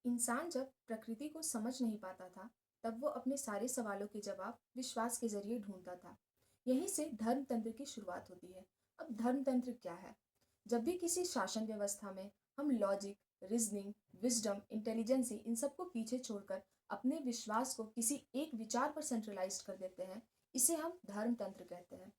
इंसान जब प्रकृति को समझ नहीं पाता था, तब वो अपने सारे सवालों के जवाब विश्वास के जरिए ढूंढता था। यहीं से धर्म तंत्र की शुरुआत होती है। अब धर्म तंत्र क्या है? जब भी किसी शासन व्यवस्था में हम लॉजिक, रीजनिंग, विजडम, इंटेलिजेंसी इन सबको पीछे छोड़कर अपने विश्वास को किसी एक विचार पर सेंट्रलाइज कर देते हैं, इसे हम धर्म तंत्र कहते हैं।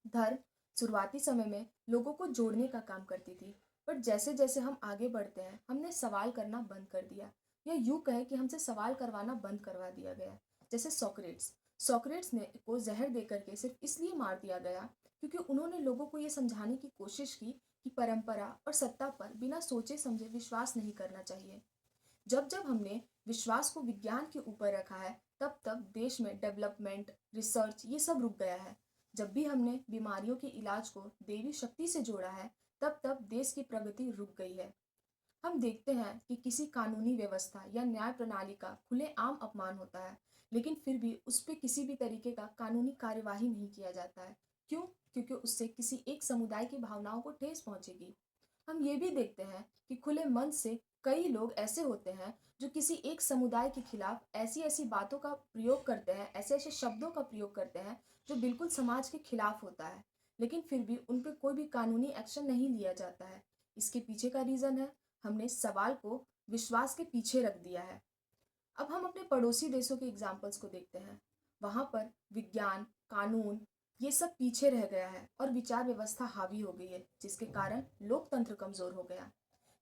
धर्म शुरुआती समय में लोगों को जोड़ने का काम करती थी, पर जैसे जैसे हम आगे बढ़ते हैं हमने सवाल करना बंद कर दिया, या यूं कहे कि हमसे सवाल करवाना बंद करवा दिया गया। जैसे सोक्रेट्स सोक्रेट्स ने को जहर देकर के सिर्फ इसलिए मार दिया गया क्योंकि उन्होंने लोगों को ये समझाने की कोशिश की कि परंपरा और सत्ता पर बिना सोचे समझे विश्वास नहीं करना चाहिए। जब जब हमने विश्वास को विज्ञान के ऊपर रखा है, तब तब देश में डेवलपमेंट, रिसर्च ये सब रुक गया है। जब भी हमने बीमारियों के इलाज को देवी शक्ति से जोड़ा है, तब तब देश की प्रगति रुक गई है। हम देखते हैं कि किसी कानूनी व्यवस्था या न्याय प्रणाली का खुलेआम अपमान होता है, लेकिन फिर भी उस पे किसी भी तरीके का कानूनी कार्यवाही नहीं किया जाता है। क्यों? क्योंकि उससे किसी एक समुदाय की भावनाओं को ठेस पहुंचेगी। हम ये भी देखते हैं कि खुले मन से कई लोग ऐसे होते हैं जो किसी एक समुदाय के खिलाफ ऐसी ऐसी बातों का प्रयोग करते हैं, ऐसे ऐसे शब्दों का प्रयोग करते हैं जो बिल्कुल समाज के खिलाफ होता है, लेकिन फिर भी उन पर कोई भी कानूनी एक्शन नहीं लिया जाता है। इसके पीछे का रीज़न है, हमने सवाल को विश्वास के पीछे रख दिया है। अब हम अपने पड़ोसी देशों के एग्जाम्पल्स को देखते हैं। वहाँ पर विज्ञान, कानून ये सब पीछे रह गया है और विचार व्यवस्था हावी हो गई है, जिसके कारण लोकतंत्र कमजोर हो गया।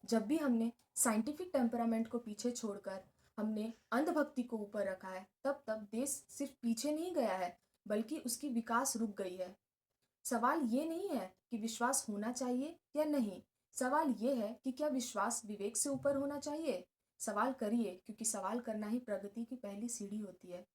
जब भी हमने साइंटिफिक टेम्परामेंट को पीछे छोड़कर हमने अंधभक्ति को ऊपर रखा है, तब तब देश सिर्फ पीछे नहीं गया है, बल्कि उसकी विकास रुक गई है। सवाल ये नहीं है कि विश्वास होना चाहिए या नहीं। सवाल ये है कि क्या विश्वास विवेक से ऊपर होना चाहिए। सवाल करिए, क्योंकि सवाल करना ही प्रगति की पहली सीढ़ी होती है।